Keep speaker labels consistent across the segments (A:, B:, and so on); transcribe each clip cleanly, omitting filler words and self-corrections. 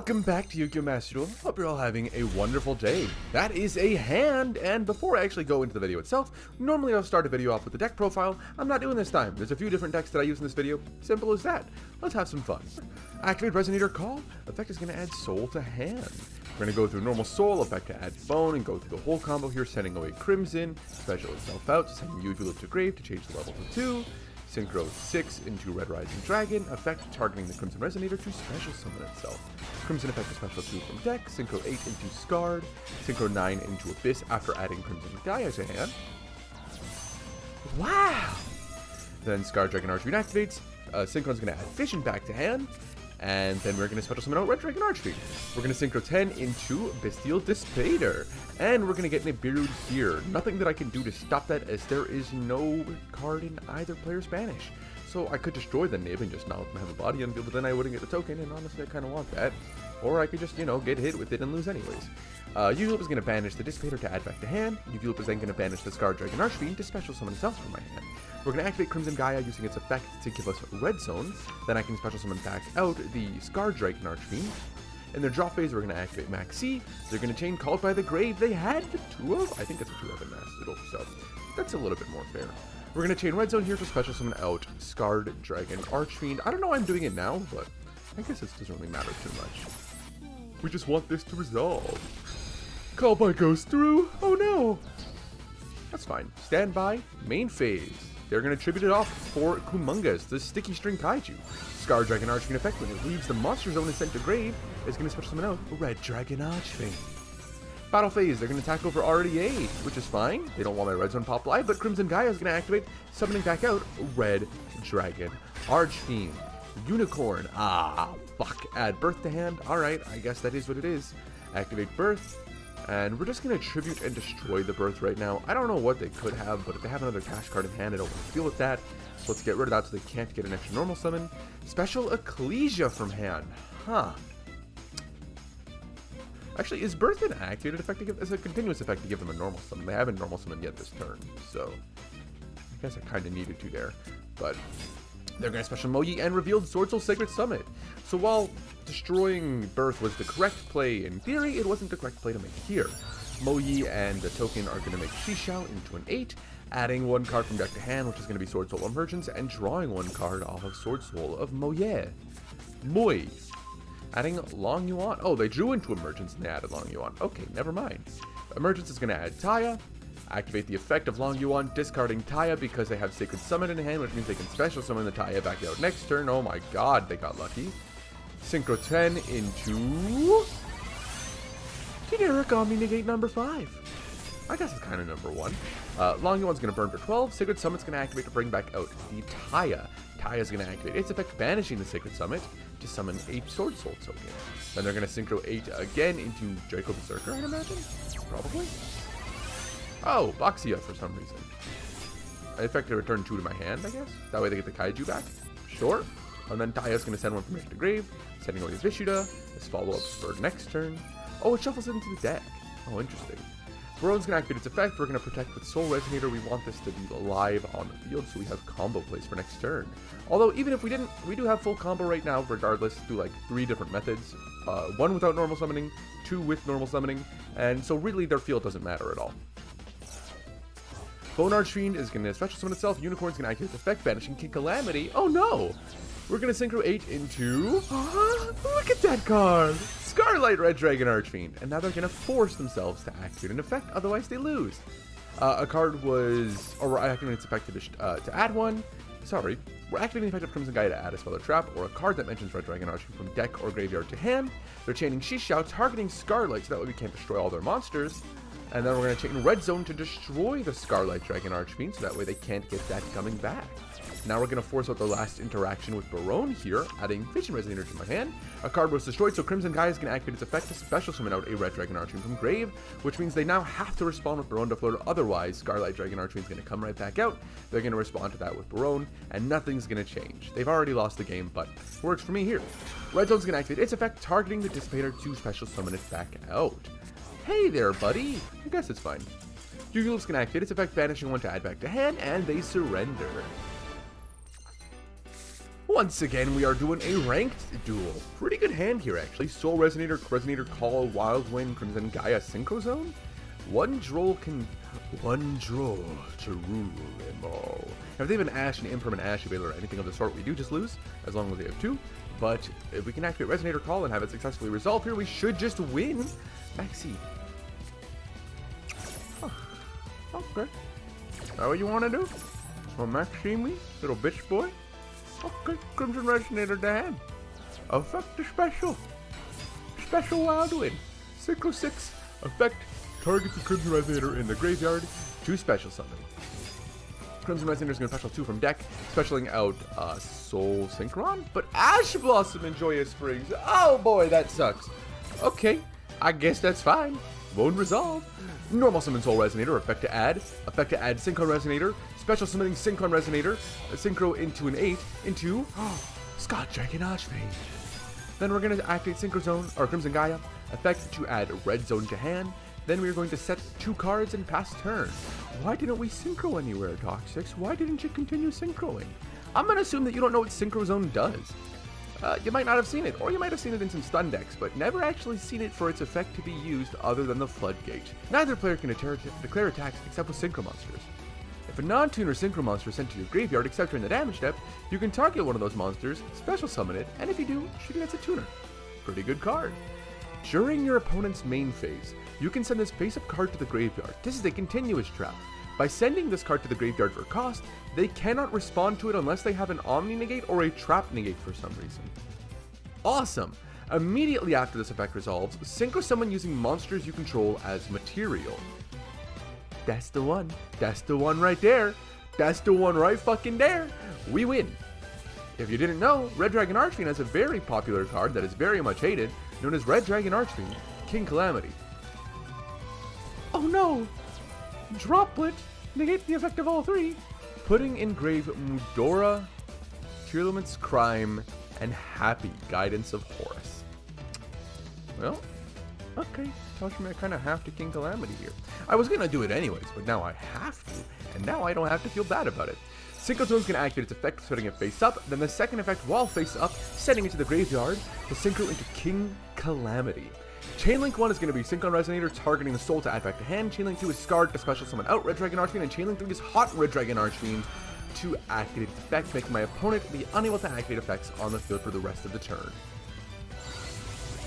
A: Welcome back to YuGiOh Master Duel. Hope you're all having a wonderful day. That is a hand, and before I actually go into the video itself, normally I'll start a video off with the deck profile. I'm not doing this time. There's a few different decks that I use in this video. Simple as that. Let's have some fun. Activate Resonator Call. Effect is going to add soul to hand. We're going to go through normal soul, effect to add bone, and go through the whole combo here, sending away Crimson, special itself out, sending YuGiOh to grave to change the level to 2. Synchro 6 into Red Rising Dragon, effect targeting the Crimson Resonator to special summon itself. Crimson effect to special 2 from deck, Synchro 8 into Scarred, Synchro 9 into Abyss after adding Crimson Gaia to hand. Wow! Then Scarred Dragon Archfiend activates, Synchron's going to add Vision back to hand, and then we're going to special summon out Red Dragon Archfiend. We're going to Synchro 10 into Bestial Dispater, and we're going to get Nibiru here. Nothing that I can do to stop that, as there is no card in either player's Spanish. So I could destroy the Nib and just not have a body on field, but then I wouldn't get the token, and honestly I kind of want that. Or I could just, get hit with it and lose anyways. YuGiOh is going to banish the Dissipator to add back to hand. YuGiOh is then going to banish the Scarred Dragon Archfiend to special summon itself from my hand. We're going to activate Crimson Gaia using its effect to give us Red Zone. Then I can special summon back out the Scarred Dragon Archfiend. In their draw phase, we're going to activate Maxi. They're going to chain Called by the Grave. They had 2 of? I think that's what 2 of in Master Duel, so that's a little bit more fair. We're going to chain Red Zone here to special summon out Scarred Dragon Archfiend. I don't know why I'm doing it now, but I guess this doesn't really matter too much. We just want this to resolve. Call by goes through. Oh no. That's fine. Stand by. Main phase. They're going to tribute it off for Kumungus, the Sticky String Kaiju. Scarred Dragon Archfiend effect, when it leaves the monster zone and sent to grave, is going to special summon out Red Dragon Archfiend. Battle phase, they're going to attack over RDA, which is fine. They don't want my Red Zone pop live, but Crimson Gaia is going to activate, summoning back out Red Dragon Archfiend. Unicorn, fuck. Add Birth to hand. Alright, I guess that is what it is. Activate Birth. And we're just going to tribute and destroy the Birth right now. I don't know what they could have, but if they have another cash card in hand, I don't want to deal with that. So let's get rid of that so they can't get an extra normal summon. Special Ecclesia from hand. Huh. Actually, is Birth an activated effect to give? It's a continuous effect to give them a normal summon. They haven't normal summoned yet this turn, so I guess I kind of needed to there. But they're going to special Moyi and revealed Sword Soul Sacred Summit. So while destroying Birth was the correct play in theory, it wasn't the correct play to make here. Moyi and the token are going to make Shishao into an 8, adding 1 card from deck to hand, which is going to be Sword Soul Emergence, and drawing 1 card off of Sword Soul of Moye. Moy. Adding Long Yuan. Oh, they drew into Emergence and they added Long Yuan. Okay, never mind. Emergence is going to add Taya. Activate the effect of Long Yuan, discarding Taya because they have Sacred Summon in hand, which means they can special summon the Taya back out next turn. Oh my god, they got lucky. Synchro 10 into Generic Omni Negate number 5. I guess it's kind of number 1. Long Yuan's going to burn for 12. Sacred Summon's going to activate to bring back out the Taya. Taya's going to activate its effect, banishing the Sacred Summit to summon a Sword Soul token. Then they're going to Synchro 8 again into Draco Berserker, I'd imagine? Probably. Oh, Boxia for some reason. I effect to return 2 to my hand, I guess. That way they get the Kaiju back. Sure. And then Taya's going to send 1 from the grave, sending away Vishuda as follow-ups for next turn. Oh, it shuffles it into the deck. Oh, interesting. Baron's going to activate its effect. We're going to protect with Soul Resonator. We want this to be live on the field, so we have combo plays for next turn. Although, even if we didn't, we do have full combo right now, regardless, through like 3 different methods. 1 without normal summoning, 2 with normal summoning, and so really their field doesn't matter at all. Bone Archfiend is going to special summon itself. Unicorn's going to activate its effect, banishing King Calamity. Oh no! We're going to Synchro 8 into... look at that card! Scarlet Red Dragon Archfiend. And now they're going to force themselves to activate an effect, otherwise they lose. A card was... Or we're activating its effect to add 1. Sorry. We're activating the effect of Crimson Gaia to add a spell or trap, or a card that mentions Red Dragon Archfiend from deck or graveyard to hand. They're chaining Shishao, targeting Scarlet, so that way we can't destroy all their monsters. And then we're going to chain Red Zone to destroy the Scarlet Dragon Archfiend, so that way they can't get that coming back. Now we're going to force out the last interaction with Baron here, adding Vision Resonator to my hand. A card was destroyed, so Crimson Gaia is going to activate its effect to special summon out a Red Dragon Archfiend from grave, which means they now have to respond with Baron to float, otherwise Scarlet Dragon Archfiend is going to come right back out. They're going to respond to that with Baron, and nothing's going to change. They've already lost the game, but works for me here. Red Zone's going to activate its effect, targeting the Dissipator to special summon it back out. Hey there, buddy. I guess it's fine. YuGiOh's going to activate its effect, banishing 1 to add back to hand, and they surrender. Once again, we are doing a ranked duel. Pretty good hand here, actually. Soul Resonator, Resonator Call, Wild Wind, Crimson Gaia, Synchro Zone. One droll to rule them all. If they have an Ash, an Imperm, an Ash Eveiler, or anything of the sort, we do just lose, as long as they have two. But if we can activate Resonator Call and have it successfully resolve here, we should just win. Maxi. Huh. Okay. Is that what you want to do? Well, Maxi me, little bitch boy? Okay, Crimson Resonator to hand. Effect the special. Special Wild Wind. Synchro 6. Effect. Target the Crimson Resonator in the graveyard to special summon. Crimson Resonator is going to special 2 from deck, specialing out Soul Synchron, but Ash Blossom and Joyous Springs. Oh boy, that sucks. Okay, I guess that's fine. Won't resolve. Normal summon Soul Resonator, effect to add Synchron Resonator, special summoning Synchron Resonator, Synchro into an 8, into Dragon Archfiend. Then we're going to activate Synchro Zone, or Crimson Gaia, effect to add Red Zone to hand. Then we're going to set 2 cards and pass turn. Why didn't we synchro anywhere, Toxix? Why didn't you continue synchroing? I'm going to assume that you don't know what Synchro Zone does. You might not have seen it, or you might have seen it in some stun decks, but never actually seen it for its effect to be used other than the Floodgate. Neither player can declare attacks except with Synchro Monsters. If a non-tuner Synchro Monster is sent to your graveyard except during the damage step, you can target one of those monsters, special summon it, and if you do, shoot it as a tuner. Pretty good card. During your opponent's main phase, you can send this face-up card to the graveyard. This is a continuous trap. By sending this card to the graveyard for cost, they cannot respond to it unless they have an Omni Negate or a Trap Negate for some reason. Awesome! Immediately after this effect resolves, Synchro Summon using monsters you control as material. That's the one. That's the one right there. That's the one right fucking there. We win. If you didn't know, Red Dragon Archfiend has a very popular card that is very much hated, known as Red Dragon Archfiend, King Calamity. Oh no! Droplet, negate the effect of all 3, putting in grave Mudora, Tearlament's Crime, and Happy, Guidance of Horus. Well, okay, tells me I kind of have to King Calamity here. I was gonna do it anyways, but now I have to, and now I don't have to feel bad about it. Synchro Zone's gonna activate its effect, setting it face up, then the second effect while face up, sending it to the graveyard to synchro into King Calamity. Chainlink 1 is going to be Synchron Resonator, targeting the soul to add back to hand. Chainlink 2 is Scarred to special summon out Red Dragon Archfiend, and Chainlink 3 is Hot Red Dragon Archfiend to activate its effect, making my opponent be unable to activate effects on the field for the rest of the turn.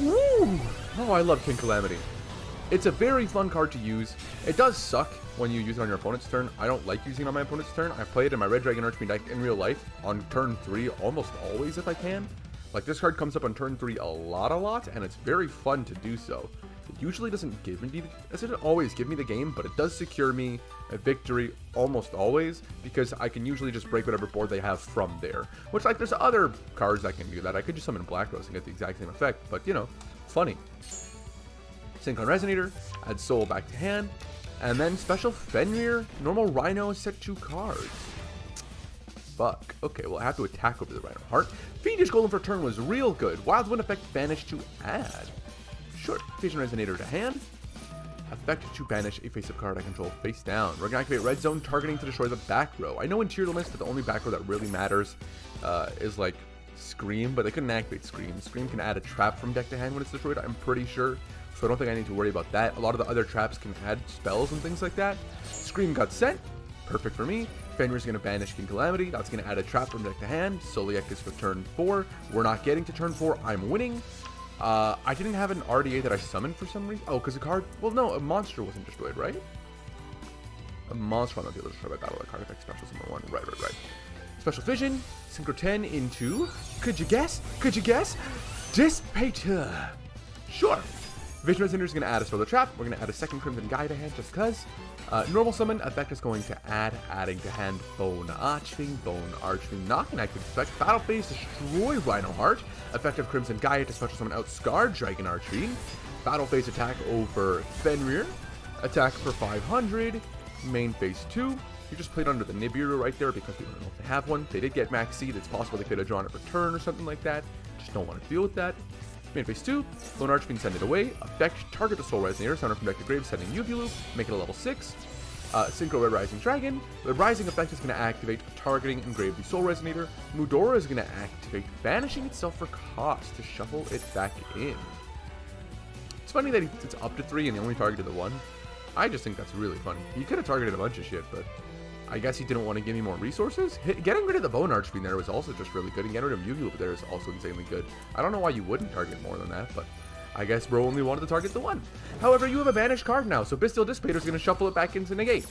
A: Woo! Oh, I love King Calamity. It's a very fun card to use. It does suck when you use it on your opponent's turn. I don't like using it on my opponent's turn. I play it in my Red Dragon Archfiend deck in real life on turn 3 almost always if I can. Like, this card comes up on turn 3 a lot, and it's very fun to do so. It usually doesn't always give me the game, but it does secure me a victory almost always, because I can usually just break whatever board they have from there. Which, like, there's other cards that can do that. I could just summon Black Rose and get the exact same effect, but, you know, funny. Synchron Resonator, add Soul back to hand, and then special Fenrir, normal Rhino, set 2 cards. Fuck. Okay, well, I have to attack over the Rhino Heart. Fiendish Golem for turn was real good. Wild Wind effect banished to add. Sure. Fusion Resonator to hand. Effect to banish a face-up card I control face down. We're gonna activate Red Zone, targeting to destroy the back row. I know in tier limits that the only back row that really matters is like Scream, but they couldn't activate Scream. Scream can add a trap from deck to hand when it's destroyed, I'm pretty sure. So I don't think I need to worry about that. A lot of the other traps can add spells and things like that. Scream got sent. Perfect for me. Fenrir's going to banish King Calamity. That's going to add a trap from deck to hand. Soliek is for turn 4. We're not getting to turn 4. I'm winning. I didn't have an RDA that I summoned for some reason. Oh, because a card... Well, no, a monster wasn't destroyed, right? A monster will not be able to destroy by battle. A card effect special summon 1. Right. Special Vision. Synchro 10 into... Could you guess? Dissipator. Sure. Vision Resonator is going to add a Solar Trap. We're going to add a second Crimson Gaia to hand just because. Normal Summon effect is going to adding to hand Bone Archfiend, not an active effect. Battle Phase, destroy Rhino Heart. Effective Crimson Gaia to special summon out Scarred Dragon Archfiend. Battle Phase attack over Fenrir. Attack for 500. Main Phase 2. You just played under the Nibiru right there because we don't know if they have one. They did get Max Seed. It's possible they could have drawn it for turn or something like that. Just don't want to deal with that. Main phase 2, Bone Archfiend, send it away. Effect, target the Soul Resonator, summon from deck to grave, sending YuGiOh, make it a level 6. Synchro Red Rising Dragon. The Rising effect is going to activate targeting Engrave the Soul Resonator. Mudora is going to activate banishing itself for cost to shuffle it back in. It's funny that it's up to 3 and he only targeted the 1. I just think that's really funny. He could have targeted a bunch of shit, but I guess he didn't want to give me more resources. Getting rid of the Bone Archfiend there was also just really good, and getting rid of YuGiOh there is also insanely good. I don't know why you wouldn't target more than that, but I guess bro only wanted to target the 1. However, you have a banished card now, so Bestial Dissipator is going to shuffle it back into negate.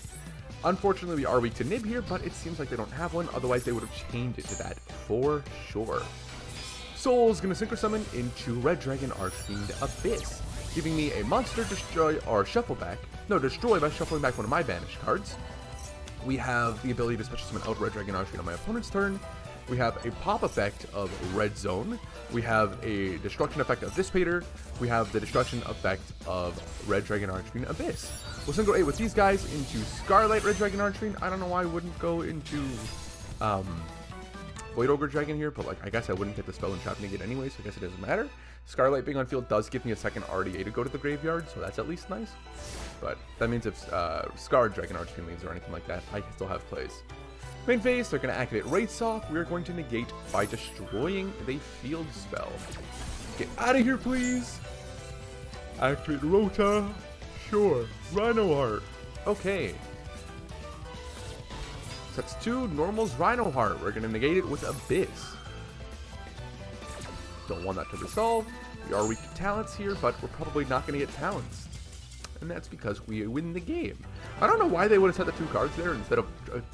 A: Unfortunately, we are weak to Nib here, but it seems like they don't have one, otherwise they would have changed it to that for sure. Soul is going to Synchro Summon into Red Dragon Archfiend Abyss, giving me a monster destroy or shuffle back. No, destroy by shuffling back one of my banished cards. We have the ability to special summon out Red Dragon Archfiend on my opponent's turn. We have a pop effect of Red Zone. We have a destruction effect of Dissipator. We have the destruction effect of Red Dragon Archfiend Abyss. We'll Synchro 8 with these guys into Scarlight Red Dragon Archfiend. I don't know why I wouldn't go into Void Ogre Dragon here, but like I guess I wouldn't get the spell and trap negate anyway, so I guess it doesn't matter. Scarlight being on field does give me a second RDA to go to the graveyard, so that's at least nice. But that means if Scar Dragon Archfiend leaves or anything like that, I still have plays. Main phase, they're going to activate Wraith's Off. We're going to negate by destroying the field spell. Get out of here, please! Activate Rota. Sure. Rhino Heart. Okay. So that's 2 normals Rhino Heart. We're going to negate it with Abyss. Don't want that to resolve. We are weak to talents here, but we're probably not going to get talents. And that's because we win the game. I don't know why they would have set the 2 cards there instead of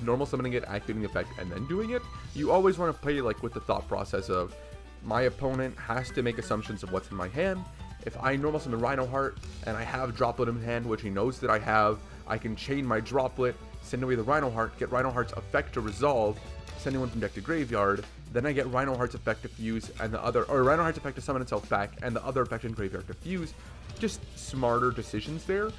A: normal summoning it, activating the effect, and then doing it. You always want to play like with the thought process of my opponent has to make assumptions of what's in my hand. If I normal summon Rhino Heart and I have Droplet in hand, which he knows that I have, I can chain my Droplet, send away the Rhino Heart, get Rhino Heart's effect to resolve, sending one from deck to graveyard. Then I get Rhino Heart's effect to fuse and the other, or Rhino Heart's effect to summon itself back and the other effect in graveyard to fuse. Just smarter decisions there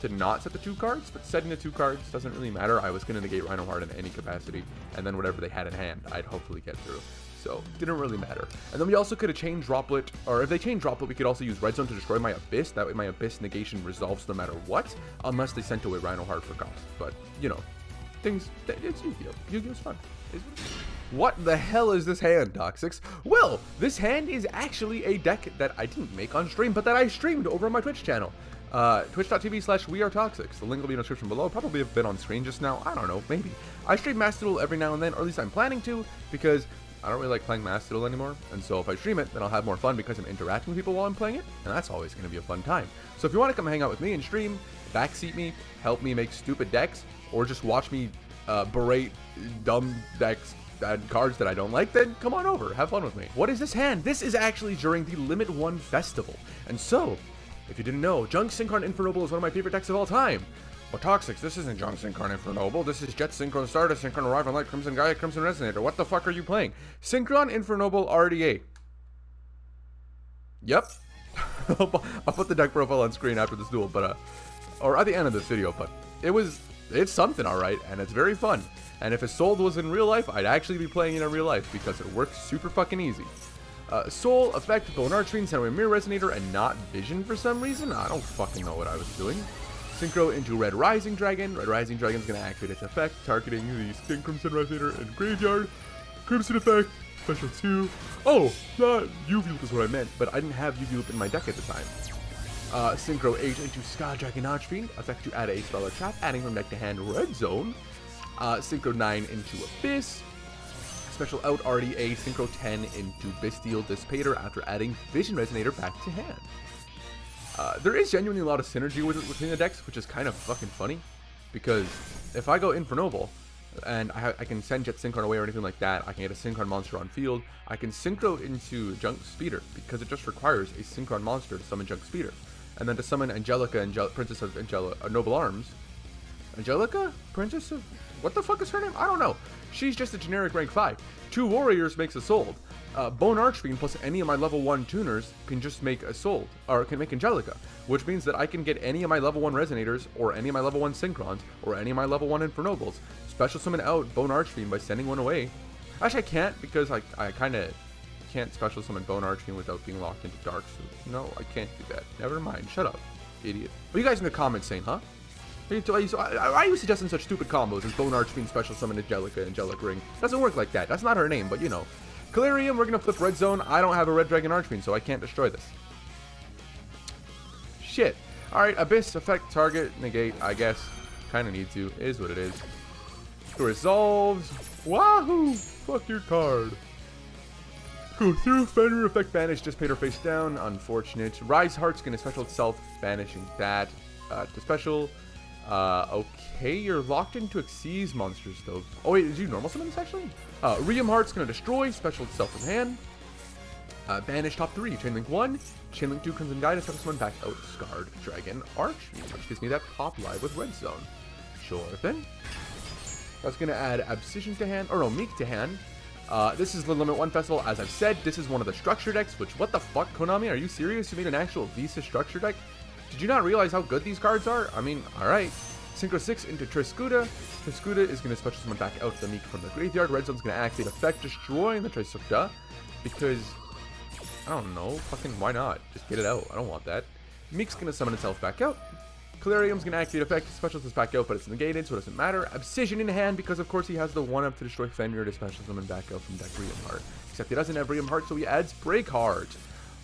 A: to not set the 2 cards, but setting the 2 cards doesn't really matter. I was going to negate Rhino Heart in any capacity, and then whatever they had in hand, I'd hopefully get through. So, didn't really matter. And then we also could have chained Droplet, or if they chained Droplet, we could also use Red Zone to destroy my Abyss. That way my Abyss negation resolves no matter what, unless they sent away Rhino Heart for cost. But, you know, things, it's YuGiOh. YuGiOh's fun. What the hell is this hand, Toxix? Well, this hand is actually a deck that I didn't make on stream, but that I streamed over on my Twitch channel. Twitch.tv/WeAreToxix. The link will be in the description below. Probably have been on screen just now. I don't know, maybe. I stream Master Duel every now and then, or at least I'm planning to, because I don't really like playing Master Duel anymore. And so if I stream it, then I'll have more fun because I'm interacting with people while I'm playing it, and that's always going to be a fun time. So if you want to come hang out with me and stream, backseat me, help me make stupid decks, or just watch me berate dumb decks and cards that I don't like, then come on over, have fun with me. What is this hand? This is actually during the Limit 1 Festival. And so, if you didn't know, Junk Synchron Infernoble is one of my favorite decks of all time. But Toxix, this isn't Junk Synchron Infernoble, this is Jet Synchron Stardust, Synchron Arrival, Light, Crimson Gaia, Crimson Resonator. What the fuck are you playing? Synchron Infernoble RDA. Yep. I'll put the deck profile on screen after this duel, but, or at the end of this video, but it's something alright, and it's very fun. And if a Soul was in real life, I'd actually be playing it in real life because it works super fucking easy. Soul, effect, Bone Archfiend, send away Mirror Resonator, and not Vision for some reason. I don't fucking know what I was doing. Synchro into Red Rising Dragon. Red Rising Dragon's going to activate its effect, targeting the Skin Crimson Resonator in Graveyard. Crimson effect, special 2. Oh, not YuGiOh is what I meant, but I didn't have YuGiOh in my deck at the time. Synchro 8 into Sky Dragon Archfiend, effect to add a spell or trap, adding from deck to hand Red Zone. Synchro 9 into Abyss. Special out RDA, Synchro 10 into Bestial Dissipator after adding Vision Resonator back to hand. There is genuinely a lot of synergy between the decks, which is kind of fucking funny. Because if I go Infernoble, and I can send Jet Synchron away or anything like that, I can get a Synchron monster on field, I can Synchro into Junk Speeder, because it just requires a Synchron monster to summon Junk Speeder. And then to summon Angelica, Princess of Noble Arms. Angelica? Princess of... What the fuck is her name? I don't know. She's just a generic rank 5. 2 warriors makes a sold. Bone Archfiend plus any of my level 1 tuners can just make a sold, or can make Angelica, which means that I can get any of my level 1 Resonators, or any of my level 1 Synchrons, or any of my level 1 Infernobles, special summon out Bone Archfiend by sending one away. Actually, I can't, because I kind of can't special summon Bone Archfiend without being locked into Dark, so no, I can't do that. Never mind, shut up, idiot. What are you guys in the comments saying, huh? Why are you suggesting such stupid combos as Bone Archfiend Special Summon Angelica, Angelic Ring? Doesn't work like that. That's not her name, but you know. Calirium, we're going to flip Red Zone. I don't have a Red Dragon Archfiend, so I can't destroy this. Shit. Alright, Abyss, effect, target, negate, I guess. Kind of need to. Is what it is. Resolves. Wahoo! Fuck your card. Go through, Fenrir, effect, banish, Dissipator face down. Unfortunate. Rise Heart's going to special itself, banishing that to special. Okay, you're locked into Xyz monsters, though. Oh, wait, did you normal summon this, actually? Riem Heart's going to destroy, special itself from hand. Banish top 3, Chainlink 1, Chainlink 2, Crimson Guide, special summon back out Scarred Dragon Archfiend, which gives me that pop live with Red Zone. Sure thing. That's going to add Abscission to hand, or no, Meek to hand. This is the Limit 1 Festival. As I've said, this is one of the structure decks, which, what the fuck, Konami? Are you serious? You made an actual Visa structure deck? Did you not realize how good these cards are? I mean, alright. Synchro 6 into Triscuda. Triscuda is going to special summon back out the Meek from the graveyard. Red Zone's going to activate effect, destroying the Triscuda. Because, I don't know, fucking why not? Just get it out. I don't want that. Meek's going to summon itself back out. Calirium's going to activate effect, special this back out, but it's negated, so it doesn't matter. Abscission in hand, because of course he has the 1-up to destroy Fenrir to special summon back out from deck Riem Heart. Except he doesn't have Riem Heart, so he adds Break Heart.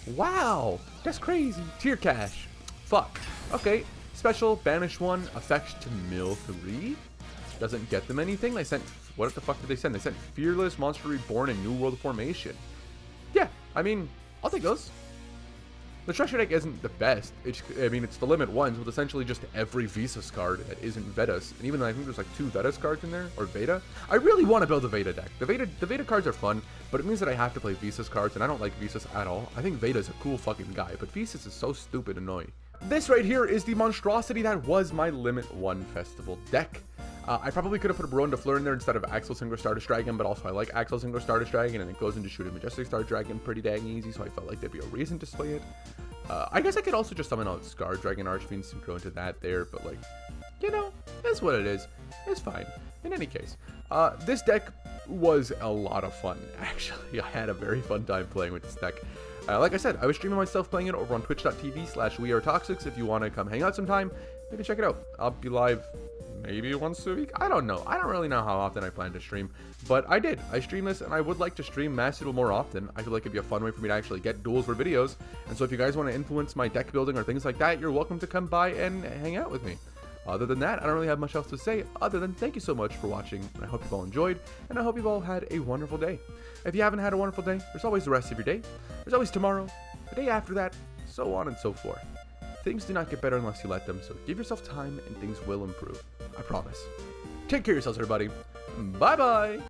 A: Wow, that's crazy. Tier Cash. Fuck. Okay, special, banish 1, effect to mill 3. Doesn't get them anything. They sent, what the fuck did they send? They sent Fearless, Monster Reborn, and New World Formation. Yeah, I mean, I'll take those. The structure deck isn't the best. It's the Limit 1s with essentially just every Visas card that isn't Vedas. And even though I think there's like 2 Vedas cards in there, or Veda. I really want to build a Veda deck. The Veda cards are fun, but it means that I have to play Visas cards, and I don't like Visas at all. I think Veda's a cool fucking guy, but Visas is so stupid and annoying. This right here is the monstrosity that was my Limit 1 Festival deck. I probably could have put a Baron de Fleur in there instead of Axel Synchro Stardust Dragon, but also I like Axel Synchro Stardust Dragon, and it goes into Shooting Majestic Star Dragon pretty dang easy, so I felt like there'd be a reason to play it. I guess I could also just summon out Scar Dragon Archfiend Synchro into that there, but like, you know, that's what it is. It's fine. In any case, this deck was a lot of fun, actually. I had a very fun time playing with this deck. Like I said, I was streaming myself playing it over on twitch.tv/YuGiOh. If you want to come hang out sometime, maybe check it out. I'll be live maybe once a week. I don't know. I don't really know how often I plan to stream, but I did. I stream this, and I would like to stream Mass Duel more often. I feel like it'd be a fun way for me to actually get duels for videos. And so if you guys want to influence my deck building or things like that, you're welcome to come by and hang out with me. Other than that, I don't really have much else to say other than thank you so much for watching. And I hope you've all enjoyed, and I hope you've all had a wonderful day. If you haven't had a wonderful day, there's always the rest of your day. There's always tomorrow, the day after that, so on and so forth. Things do not get better unless you let them, so give yourself time and things will improve. I promise. Take care of yourselves, everybody. Bye-bye.